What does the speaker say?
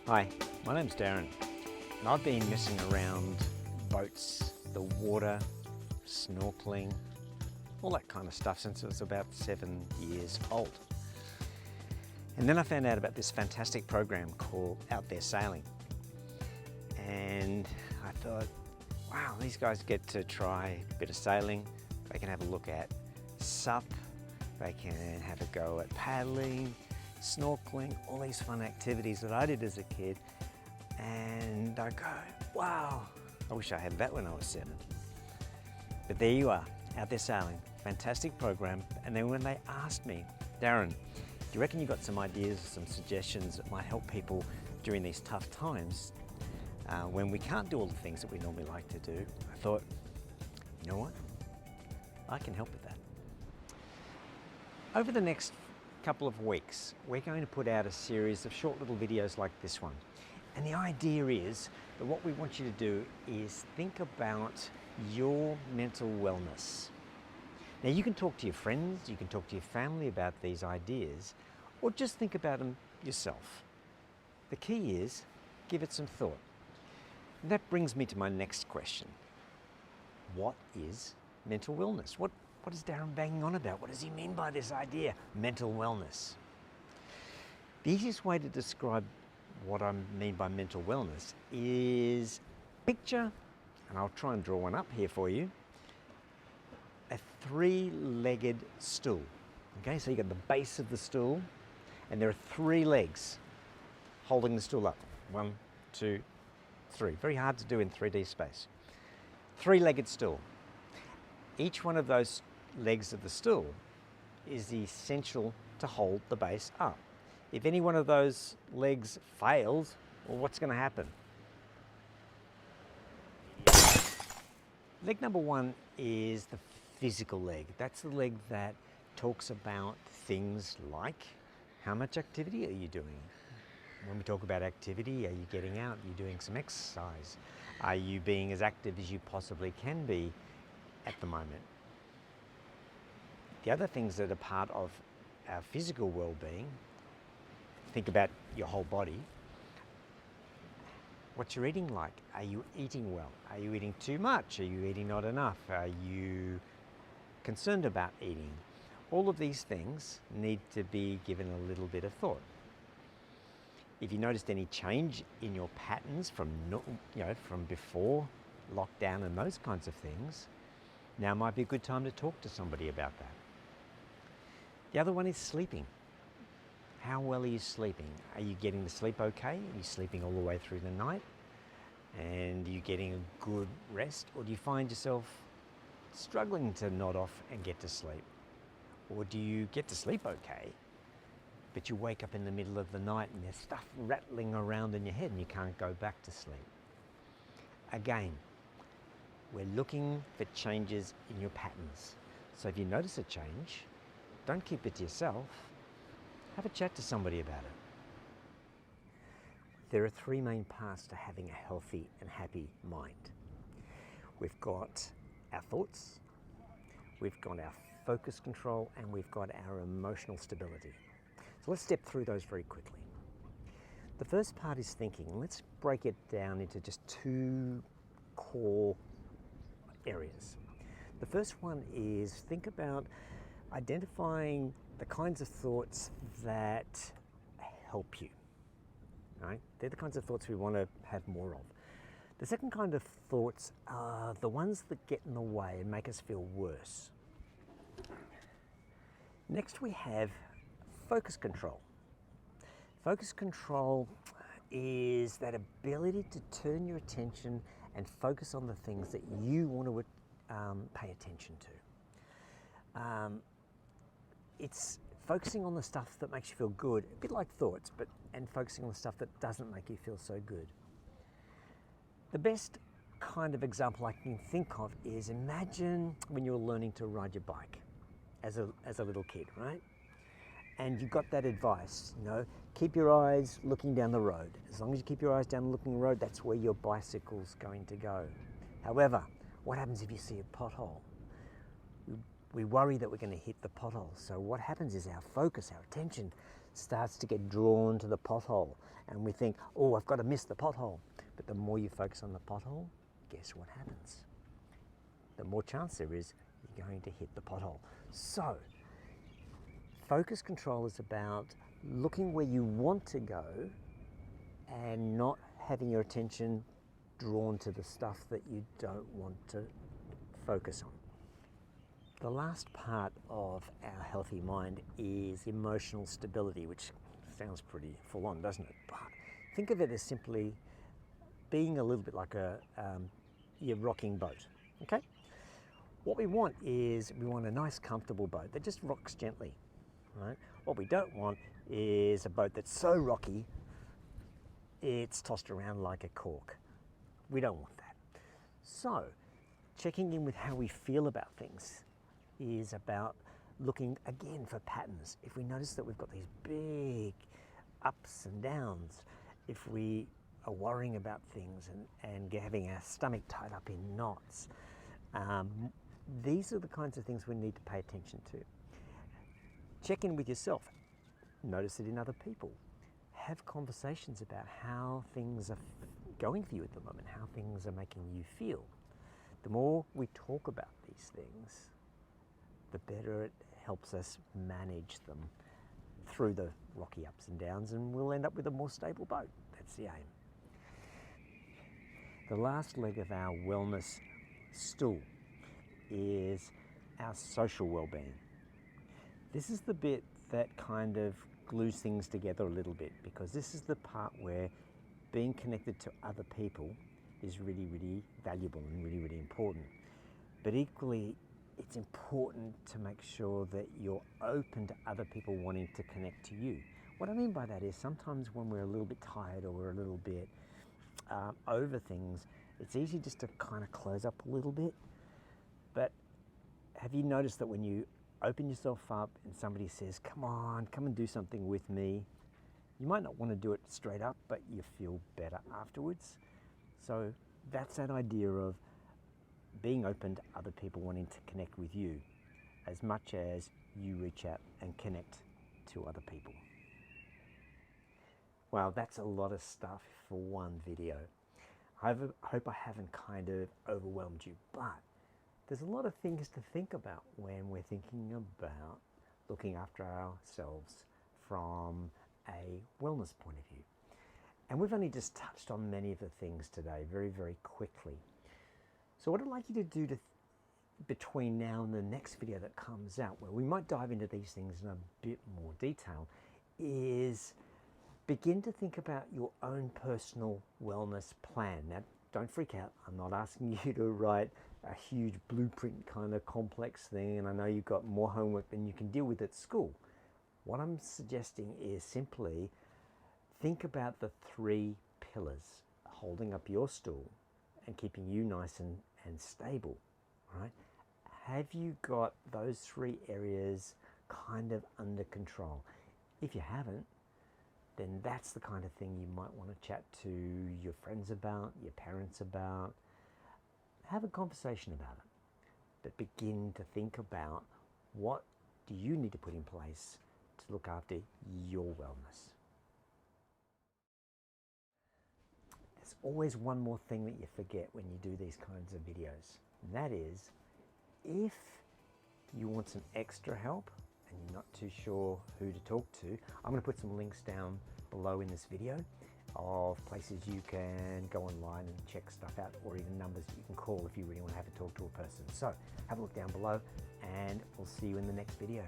Hi, my name's Darren, and I've been messing around boats, the water, snorkeling, all that kind of stuff since I was about 7 years old. And then I found out about this fantastic program called Out There Sailing. And I thought, wow, these guys get to try a bit of sailing. They can have a look at SUP, they can have a go at paddling, snorkeling, all these fun activities that I did as a kid. And I go, wow, I wish I had that when I was 7. But there you are, Out There Sailing, fantastic program. And then when they asked me, Darren, do you reckon you got some ideas, some suggestions that might help people during these tough times when we can't do all the things that we normally like to do? I thought, you know what? I can help with that. Over the next couple of weeks, we're going to put out a series of short little videos like this one. And the idea is that what we want you to do is think about your mental wellness. Now you can talk to your friends, you can talk to your family about these ideas, or just think about them yourself. The key is, give it some thought. And that brings me to my next question. What is mental wellness? What is Darren banging on about? What does he mean by this idea, mental wellness? The easiest way to describe what I mean by mental wellness is picture, and I'll try and draw one up here for you, a 3-legged stool. Okay, so you got the base of the stool, and there are 3 legs holding the stool up. 1, 2, 3. Very hard to do in 3D space. 3-legged stool. Each one of those legs of the stool is essential to hold the base up. If any one of those legs fails, well, what's going to happen? Leg number 1 is the physical leg. That's the leg that talks about things like how much activity are you doing? When we talk about activity, are you getting out? Are you doing some exercise? Are you being as active as you possibly can be at the moment? The other things that are part of our physical well-being, think about your whole body. What's your eating like? Are you eating well? Are you eating too much? Are you eating not enough? Are you concerned about eating? All of these things need to be given a little bit of thought. If you noticed any change in your patterns from before lockdown and those kinds of things, now might be a good time to talk to somebody about that. The other one is sleeping. How well are you sleeping? Are you getting to sleep okay? Are you sleeping all the way through the night? And are you getting a good rest? Or do you find yourself struggling to nod off and get to sleep? Or do you get to sleep okay, but you wake up in the middle of the night and there's stuff rattling around in your head and you can't go back to sleep? Again, we're looking for changes in your patterns. So if you notice a change, don't keep it to yourself. Have a chat to somebody about it. There are 3 main parts to having a healthy and happy mind. We've got our thoughts, we've got our focus control, and we've got our emotional stability. So let's step through those very quickly. The first part is thinking. Let's break it down into just 2 core areas. The first one is think about identifying the kinds of thoughts that help you. Right? They're the kinds of thoughts we want to have more of. The second kind of thoughts are the ones that get in the way and make us feel worse. Next we have focus control. Focus control is that ability to turn your attention and focus on the things that you want to pay attention to. It's focusing on the stuff that makes you feel good, a bit like thoughts, and focusing on the stuff that doesn't make you feel so good. The best kind of example I can think of is imagine when you were learning to ride your bike as a little kid, right? And you got that advice, keep your eyes looking down the road. As long as you keep your eyes down looking the road, that's where your bicycle's going to go. However, what happens if you see a pothole? We worry that we're going to hit the pothole. So what happens is our focus, our attention starts to get drawn to the pothole, and we think, oh, I've got to miss the pothole. But the more you focus on the pothole, guess what happens? The more chance there is you're going to hit the pothole. So focus control is about looking where you want to go and not having your attention drawn to the stuff that you don't want to focus on. The last part of our healthy mind is emotional stability, which sounds pretty full on, doesn't it? But think of it as simply being a little bit like your rocking boat, okay? What we want is we want a nice comfortable boat that just rocks gently, right? What we don't want is a boat that's so rocky it's tossed around like a cork. We don't want that. So checking in with how we feel about things is about looking again for patterns. If we notice that we've got these big ups and downs, if we are worrying about things and having our stomach tied up in knots, these are the kinds of things we need to pay attention to. Check in with yourself. Notice it in other people. Have conversations about how things are going for you at the moment, how things are making you feel. The more we talk about these things, the better it helps us manage them through the rocky ups and downs, and we'll end up with a more stable boat. That's the aim. The last leg of our wellness stool is our social well-being. This is the bit that kind of glues things together a little bit, because this is the part where being connected to other people is really, really valuable and really, really important. But equally, it's important to make sure that you're open to other people wanting to connect to you. What I mean by that is sometimes when we're a little bit tired or we're a little bit over things, it's easy just to kind of close up a little bit. But have you noticed that when you open yourself up and somebody says, come on, come and do something with me, you might not want to do it straight up, but you feel better afterwards. So that's that idea of being open to other people wanting to connect with you as much as you reach out and connect to other people. Wow, that's a lot of stuff for one video. I hope I haven't kind of overwhelmed you, but there's a lot of things to think about when we're thinking about looking after ourselves from a wellness point of view. And we've only just touched on many of the things today very, very quickly. So what I'd like you to do between now and the next video that comes out, where we might dive into these things in a bit more detail, is begin to think about your own personal wellness plan. Now, don't freak out. I'm not asking you to write a huge blueprint kind of complex thing, and I know you've got more homework than you can deal with at school. What I'm suggesting is simply think about the 3 pillars holding up your stool and keeping you nice and stable, right? Have you got those 3 areas kind of under control? If you haven't, then that's the kind of thing you might want to chat to your friends about, your parents about. Have a conversation about it, but begin to think about what do you need to put in place to look after your wellness. There's always one more thing that you forget when you do these kinds of videos, and that is if you want some extra help and you're not too sure who to talk to, I'm going to put some links down below in this video of places you can go online and check stuff out, or even numbers that you can call if you really want to have a talk to a person. So have a look down below, and we'll see you in the next video.